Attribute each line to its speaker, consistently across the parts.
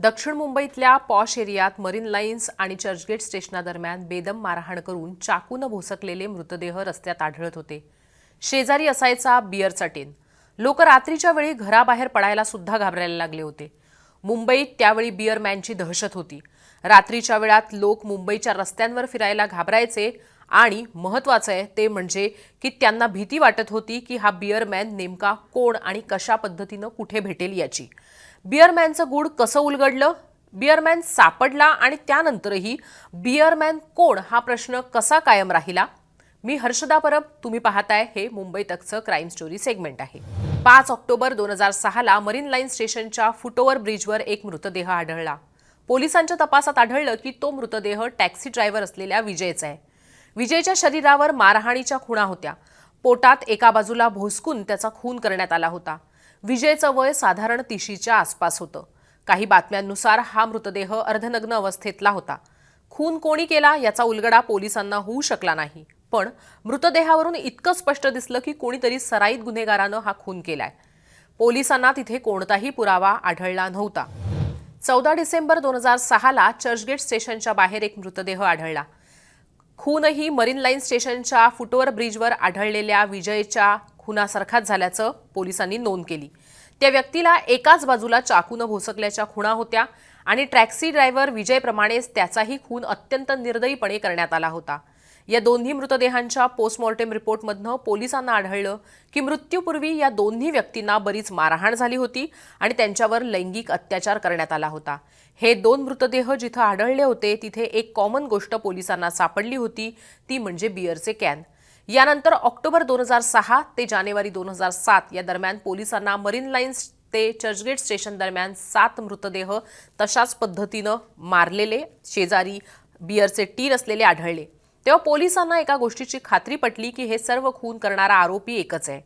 Speaker 1: दक्षिण मुंबईतल्या पॉश एरियात मरीन लाईन्स आणि चर्चगेट स्टेशनादरम्यान बेदम मारहाण करून चाकून भोसकलेले मृतदेह रस्त्यात आढळत होते। शेजारी असायचा बिअरचा टीन। लोक रात्रीच्या वेळी घराबाहेर पडायला सुद्धा घाबरायला लागले होते। मुंबईत त्यावेळी बिअरमॅनची दहशत होती। रात्रीच्या वेळात लोक मुंबईच्या रस्त्यांवर फिरायला घाबरायचे आणि महत्त्वाचं आहे ते म्हणजे की त्यांना भीती वाटत होती की हा बिअरमॅन नेमका कोण आणि कशा पद्धतीने कुठे भेटेल याची। बिअरमॅनचं गूढ कसं उलगडलं, बिअरमॅन सापडला आणि त्यानंतरही बिअरमॅन कोण हा प्रश्न कसा कायम राहिला। मी हर्षदा परब, तुम्ही पाहताय हे मुंबई तकचं क्राईम स्टोरी सेगमेंट आहे। 5 ऑक्टोबर 2006 ला मरीन लाईन स्टेशनच्या फुटओव्हर ब्रिजवर एक मृतदेह आढळला। पोलिसांच्या तपासात आढळलं की तो मृतदेह टॅक्सी ड्रायव्हर असलेल्या विजयचा आहे। विजयच्या शरीरावर मारहाणीच्या खुणा होत्या। पोटात एका बाजूला भोसकून त्याचा खून करण्यात आला होता। विजयचं वय साधारण 30च्या आसपास होतं। काही बातम्यांनुसार हा मृतदेह अर्धनग्न अवस्थेतला होता। खून कोणी केला याचा उलगडा पोलिसांना होऊ शकला नाही, पण मृतदेहावरून इतकं स्पष्ट दिसलं की कोणीतरी सराईत गुन्हेगारानं हा खून केलाय। पोलिसांना तिथे कोणताही पुरावा आढळला नव्हता। 14 डिसेंबर 2006 ला चर्चगेट स्टेशनच्या बाहेर एक मृतदेह आढळला। खूनही मरीन लाईन स्टेशनच्या फुटओव्हर ब्रिजवर आढळलेल्या विजयच्या खुनासारखाच झाल्याचं पोलिसांनी नोंद केली। त्या व्यक्तीला एकाच बाजूला चाकून भोसकल्याच्या खुणा होत्या आणि टॅक्सी ड्रायव्हर विजयप्रमाणेच त्याचाही खून अत्यंत निर्दयीपणे करण्यात आला होता। या दोन्ही मृतदेहांच्या पोस्टमॉर्टेम रिपोर्टमधनं पोलिसांना आढळलं की मृत्यूपूर्वी या दोन्ही व्यक्तींना बरीच मारहाण झाली होती आणि त्यांच्यावर लैंगिक अत्याचार करण्यात आला होता। हे दोन मृतदेह जिथं आढळले होते तिथे एक कॉमन गोष्ट पोलिसांना सापडली होती, ती म्हणजे बिअरचे कॅन। यानंतर ऑक्टोबर 2006 ते जानेवारी 2007 या दरम्यान पोलिसांना मरीन लाईन्स ते चर्चगेट स्टेशन दरम्यान 7 मृतदेह तशाच पद्धतीनं मारलेले शेजारी बिअरचे टीन असलेले आढळले। तेव्हा पोलिसांना एका गोष्टीची खात्री पटली की हे सर्व खून करणारा आरोपी एकच आहे।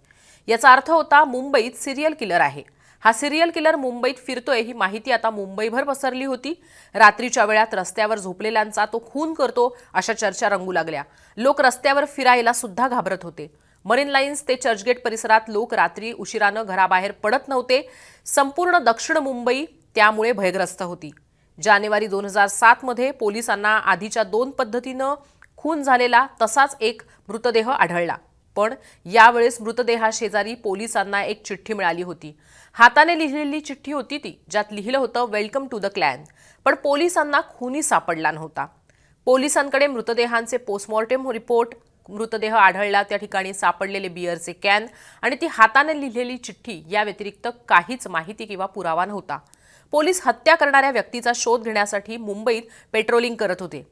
Speaker 1: याचा अर्थ होता मुंबईत सिरियल किलर आहे। हा सिरियल किलर मुंबईत फिरतोय ही माहिती आता मुंबईभर पसरली होती। रात्रीच्या वेळात रस्त्यावर झोपलेल्यांचा तो खून करतो अशा चर्चा रंगू लागल्या। लोक रस्त्यावर फिरायला सुद्धा घाबरत होते। मरीन लाईन्स ते चर्चगेट परिसरात लोक रात्री उशिरानं घराबाहेर पडत नव्हते। संपूर्ण दक्षिण मुंबई त्यामुळे भयग्रस्त होती। जानेवारी 2007 मध्ये पोलिसांना आधीच्या 2 पद्धतीनं खून झालेला तसाच एक मृतदेह आढळला, पण यावेळेस मृतदेहाशेजारी पोलिसांना एक चिठ्ठी मिळाली होती। हाताने लिहिलेली चिठ्ठी होती ती, ज्यात लिहिलं होतं वेलकम टू द क्लॅन, पण पोलिसांना खूनी सापडला नव्हता। पोलिसांकडे मृतदेहांचे पोस्टमॉर्टेम रिपोर्ट, मृतदेह आढळला त्या ठिकाणी सापडलेले बिअरचे कॅन आणि ती हाताने लिहिलेली चिठ्ठी या व्यतिरिक्त काहीच माहिती किंवा पुरावा नव्हता। पोलीस हत्या करणाऱ्या व्यक्तीचा शोध घेण्यासाठी मुंबईत पेट्रोलिंग करत होते।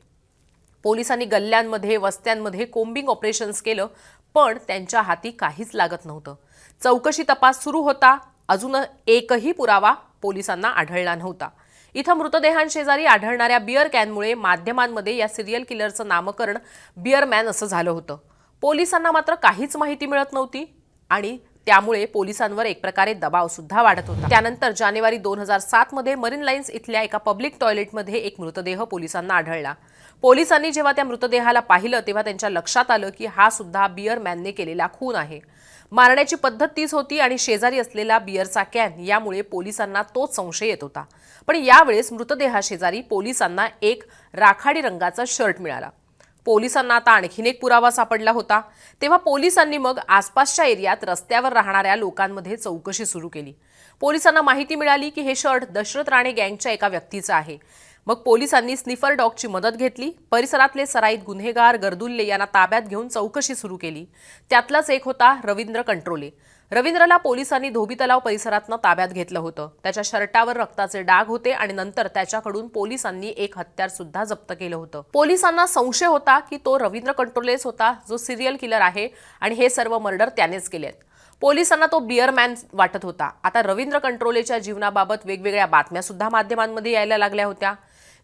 Speaker 1: पोलिसांनी गल्ल्यांमध्ये वस्त्यांमध्ये कोम्बिंग ऑपरेशन्स केलं, पण त्यांच्या हाती काहीच लागत नव्हतं। चौकशी तपास सुरू होता, अजून एकही पुरावा पोलिसांना आढळला नव्हता। इथं मृतदेहांशेजारी आढळणाऱ्या बिअर कॅनमुळे माध्यमांमध्ये या सिरियल किलरचं नामकरण बिअरमॅन असं झालं होतं। पोलिसांना मात्र काहीच माहिती मिळत नव्हती आणि त्यामुळे पोलिसांवर एक प्रकारे दबाव सुद्धा वाढत होता। त्यानंतर जानेवारी 2007 मध्ये मरीन लाईन्स इथल्या एका पब्लिक टॉयलेटमध्ये एक मृतदेह पोलिसांना आढळला। पोलिसांनी जेव्हा त्या मृतदेहाला पाहिलं तेव्हा त्यांच्या लक्षात आलं की हा सुद्धा बिअरमॅनने केलेला खून आहे। मारण्याची पद्धत तीच होती आणि शेजारी असलेला बिअरचा कॅन, यामुळे पोलिसांना तोच संशय येत होता। पण यावेळेस मृतदेहाशेजारी पोलिसांना एक राखाडी रंगाचा शर्ट मिळाला। पोलिसांना आता आणखीन एक पुरावा सापडला होता। तेव्हा पोलिसांनी मग आसपासच्या एरियात रस्त्यावर राहणाऱ्या लोकांमध्ये चौकशी सुरू केली। पोलिसांना माहिती मिळाली की हे शर्ट दशरथ राणे गँगच्या एका व्यक्तीचं आहे। मग पोलिसांनी स्निफर डॉगची मदत घेतली। परिसरातले सराईत गुन्हेगार गर्दुल्ले यांना ताब्यात घेऊन चौकशी सुरू केली। त्यातलाच एक होता रवींद्र कंट्रोले। रवींद्रला पोलिसांनी धोबी तलाव परिसरातनं ताब्यात घेतलं होतं। त्याच्या शर्टावर रक्ताचे डाग होते आणि नंतर त्याच्याकडून पोलिसांनी एक हत्यार सुद्धा जप्त केलं होतं। पोलिसांना संशय होता की तो रवींद्र कंट्रोलेच होता, जो सिरियल किलर आहे आणि हे सर्व मर्डर त्यानेच केलेत। पोलिसांना तो बिअरमॅन वाटत होता। आता रवींद्र कंट्रोलेच्या जीवनाबाबत वेगवेगळ्या बातम्या सुद्धा माध्यमांमध्ये यायला लागल्या होत्या।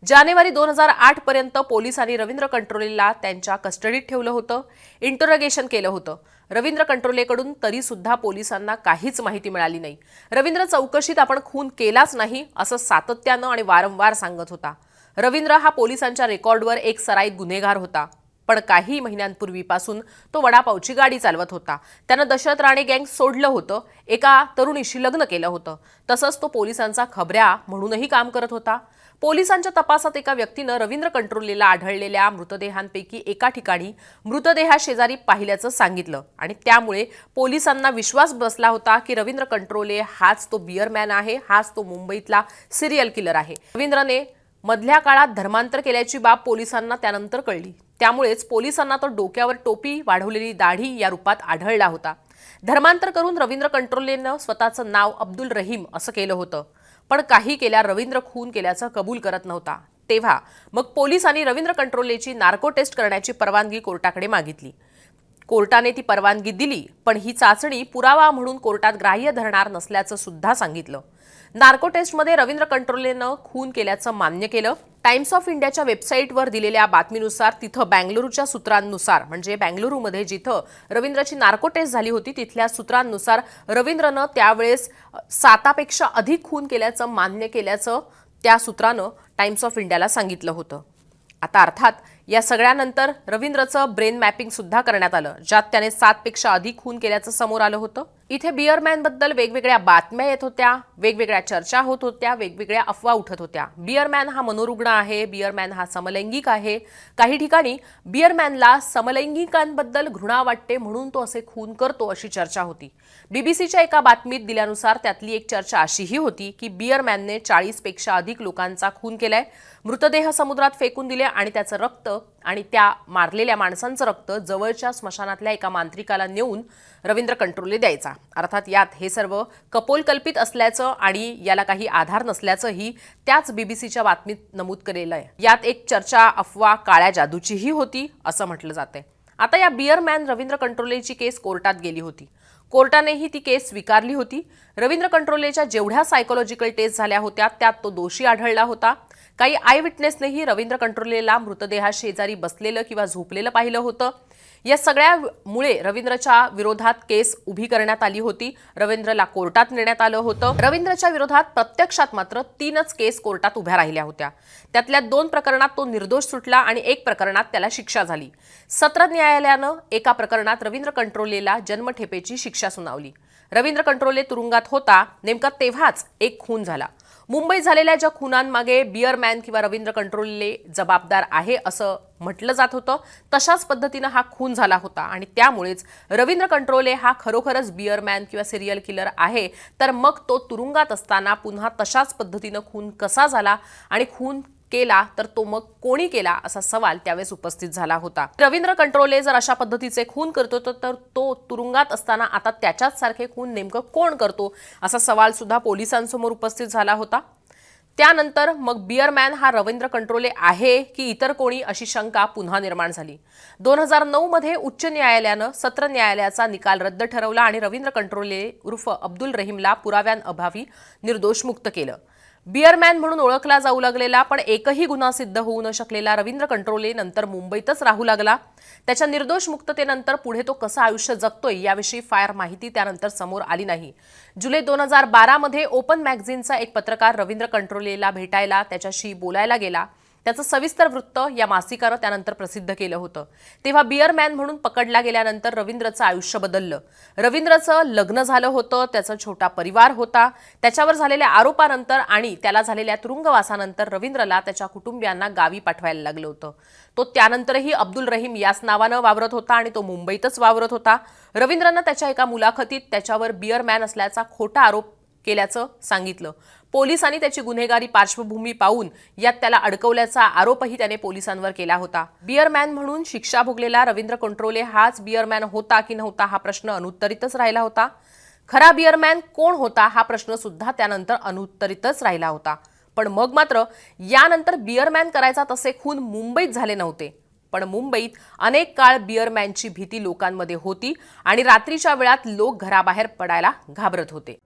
Speaker 1: जानेवारी 2008 पर्यंत पोलिसांनी रवींद्र कंट्रोलेला त्यांच्या कस्टडीत ठेवलं होतं, इंटरोगेशन केलं होतं। रवींद्र कंट्रोलेकडून तरी सुद्धा पोलिसांना काहीच माहिती मिळाली नाही। रवींद्र चौकशीत आपण खून केलाच नाही असं सातत्यानं आणि वारंवार सांगत होता। रवींद्र हा पोलिसांच्या रेकॉर्डवर एक सराईत गुन्हेगार होता। पण काही महिन्यांपूर्वीपासून तो वडापावची गाडी चालवत होता. त्यानं दशरथ राणे गँग सोडलं होतं, एका तरुणीशी लग्न केलं होतं. तसंच तो पोलिसांचा खबऱ्या म्हणूनही काम करत होता. पोलिसांच्या तपासात एका व्यक्तीनं रवींद्र कंट्रोलेला आढळलेल्या मृतदेहांपैकी एका ठिकाणी मृतदेहाशेजारी पाहिल्याचं सांगितलं आणि त्यामुळे पोलिसांना विश्वास बसला होता की रवींद्र कंट्रोले हाच तो बिअरमॅन आहे, हाच तो मुंबईतला सिरियल किलर आहे. रवींद्रने मधल्या काळात धर्मांतर केल्याची बाब पोलिसांना त्यानंतर कळली. त्यामुळेच पोलिसांना तो डोक्यावर टोपी, वाढवलेली दाढी या रूपात आढळला होता. धर्मांतर करून रवींद्र कंट्रोलेनं स्वतःचं नाव अब्दुल रहीम असं केलं होतं. पण काही केल्या रवींद्र खून केल्याचं कबूल करत नव्हता. तेव्हा मग पोलिसांनी रवींद्र कंट्रोलेची नार्को टेस्ट करण्याची परवानगी कोर्टाकडे मागितली. कोर्टाने ती परवानगी दिली, पण ही चाचणी पुरावा म्हणून कोर्टात ग्राह्य धरणार नसल्याचं सुद्धा सांगितलं. नार्को टेस्टमध्ये रवींद्र कंट्रोलेनं खून केल्याचं मान्य केलं. टाइम्स ऑफ इंडियाच्या वेबसाईटवर दिलेल्या बातमीनुसार तिथं बँगलुरूच्या सूत्रांनुसार, म्हणजे बँगलुरूमध्ये जिथं रवींद्रची नार्को टेस्ट झाली होती तिथल्या सूत्रांनुसार रवींद्रनं त्यावेळेस 7पेक्षा अधिक खून केल्याचं मान्य केल्याचं त्या सूत्रानं टाइम्स ऑफ इंडियाला सांगितलं होतं. आता अर्थात या सगळ्यानंतर रवींद्रचं ब्रेन मॅपिंग सुद्धा करण्यात आलं, ज्यात त्याने 7पेक्षा अधिक खून केल्याचं समोर आलं होतं. इथे बिअरमॅनबद्दल वेगवेगळ्या बातम्या येत होत्या, वेगवेगळ्या चर्चा होत होत्या, वेगवेगळ्या अफवा उठत होत्या. बिअरमॅन हा मनोरुग्ण आहे, बिअरमॅन हा समलैंगिक आहे. काही ठिकाणी बिअरमॅनला समलैंगिकांबद्दल घृणा वाटते म्हणून तो असे खून करतो अशी चर्चा होती. बीबीसीच्या एका बातमीत दिल्यानुसार त्यातली एक चर्चा अशीही होती की बिअरमॅनने 40पेक्षा अधिक लोकांचा खून केलाय, मृतदेह समुद्रात फेकून दिले आणि त्याचं रक्त आणि त्या मारलेल्या माणसांचं रक्त जवळच्या स्मशानातल्या एका मांत्रिकाला नेऊन रवींद्र कंट्रोले द्यायचा. अर्थात यात हे सर्व कपोलकल्पित असल्याचं आणि याला काही आधार नसल्याचंही त्याच बीबीसीच्या बातमीत नमूद केलेलं आहे. यात एक चर्चा, अफवा काळ्या जादूचीही होती असं म्हटलं जाते. आता या बिअरमॅन रवींद्र कंट्रोलेची केस कोर्टात गेली होती. कोर्टानेही ती केस स्वीकारली होती. रवींद्र कंट्रोलेच्या जेवढ्या सायकोलॉजिकल टेस्ट झाल्या होत्या त्यात तो दोषी आढळला होता. काही आय विटनेसनेही रवींद्र कंट्रोलेला मृतदेहाशेजारी बसलेलं किंवा झोपलेलं पाहिलं होतं. या सगळ्यामुळे रवींद्रच्या विरोधात केस उभी करण्यात आली होती. रवींद्रला कोर्टात नेण्यात आलं होतं. रवींद्रच्या विरोधात प्रत्यक्षात मात्र 3च केस कोर्टात उभ्या राहिल्या होत्या. त्यातल्या 2 प्रकरणात तो निर्दोष सुटला आणि 1 प्रकरणात त्याला शिक्षा झाली. सत्र न्यायालयानं एका प्रकरणात रवींद्र कंट्रोलेला जन्मठेपेची शिक्षा सुनावली. रवींद्र कंट्रोले तुरुंगात होता नेमका तेव्हाच एक खून झाला. मुंबईत झालेल्या ज्या खुनांमागे बिअरमॅन किंवा रवींद्र कंट्रोले जबाबदार आहे असं म्हटलं जात होतं, तशाच पद्धतीनं हा खून झाला होता आणि त्यामुळेच रवींद्र कंट्रोले हा खरोखरच बिअरमॅन किंवा सिरियल किलर आहे. तर मग तो तुरुंगात असताना पुन्हा तशाच पद्धतीनं खून कसा झाला आणि खून केला तर तो मग कोणी केला असा सवाल त्यावेळेस उपस्थित झाला होता. रवींद्र कंट्रोले जर अशा पद्धतीचे खून करतो तर तो तुरुंगात असताना आता त्याच्याच सारखे खून नेमकं कोण करतो असा सवाल सुद्धा पोलिसांसमोर उपस्थित झाला होता. त्यानंतर मग बिअरमॅन हा रवींद्र कंट्रोले आहे की इतर कोणी अशी शंका पुन्हा निर्माण झाली. 2009 मध्ये उच्च न्यायालयानं सत्र न्यायालयाचा निकाल रद्द ठरवला आणि रवींद्र कंट्रोले उर्फ अब्दुल रहीमला पुराव्यांअभावी निर्दोष मुक्त केलं. बिअरमॅन म्हणून ओळखला जाऊ लागलेला पण एकही गुन्हा सिद्ध होऊ न शकलेला रवींद्र कंट्रोले नंतर मुंबईतच राहू लागला. त्याच्या निर्दोष मुक्ततेनंतर पुढे तो कसं आयुष्य जगतोय याविषयी फार माहिती त्यानंतर समोर आली नाही. जुलै 2012 मध्ये ओपन मॅगझिनचा एक पत्रकार रवींद्र कंट्रोलेला भेटायला, त्याच्याशी बोलायला गेला. त्याचं सविस्तर वृत्त या मासिकानं त्यानंतर प्रसिद्ध केलं होतं. तेव्हा बिअरमॅन म्हणून पकडला गेल्यानंतर रवींद्रचं आयुष्य बदललं. रवींद्रचं लग्न झालं होतं, त्याचा छोटा परिवार होता. त्याच्यावर झालेल्या आरोपानंतर आणि त्याला झालेल्या तुरुंगवासानंतर रवींद्रला त्याच्या कुटुंबियांना गावी पाठवायला लागलं होतं. तो त्यानंतरही अब्दुल रहीम याच नावानं वावरत होता आणि तो मुंबईतच वावरत होता. रवींद्रनं त्याच्या एका मुलाखतीत त्याच्यावर बिअरमॅन असल्याचा खोटा आरोप केल्याचं सांगितलं. पोलिसांनी त्याची गुन्हेगारी पार्श्वभूमी पाहून यात त्याला अडकवल्याचा आरोपही त्याने पोलिसांवर केला होता. बिअरमॅन म्हणून शिक्षा भोगलेला रवींद्र कंट्रोले हाच बिअरमॅन होता की नव्हता हा प्रश्न अनुत्तरितच राहिला होता. खरा बिअरमॅन कोण होता हा प्रश्न सुद्धा त्यानंतर अनुत्तरितच राहिला होता. पण मग मात्र यानंतर बिअरमॅन करायचा तसे खून मुंबईत झाले नव्हते. पण मुंबईत अनेक काळ बिअरमॅनची भीती लोकांमध्ये होती आणि रात्रीच्या वेळात लोक घराबाहेर पडायला घाबरत होते.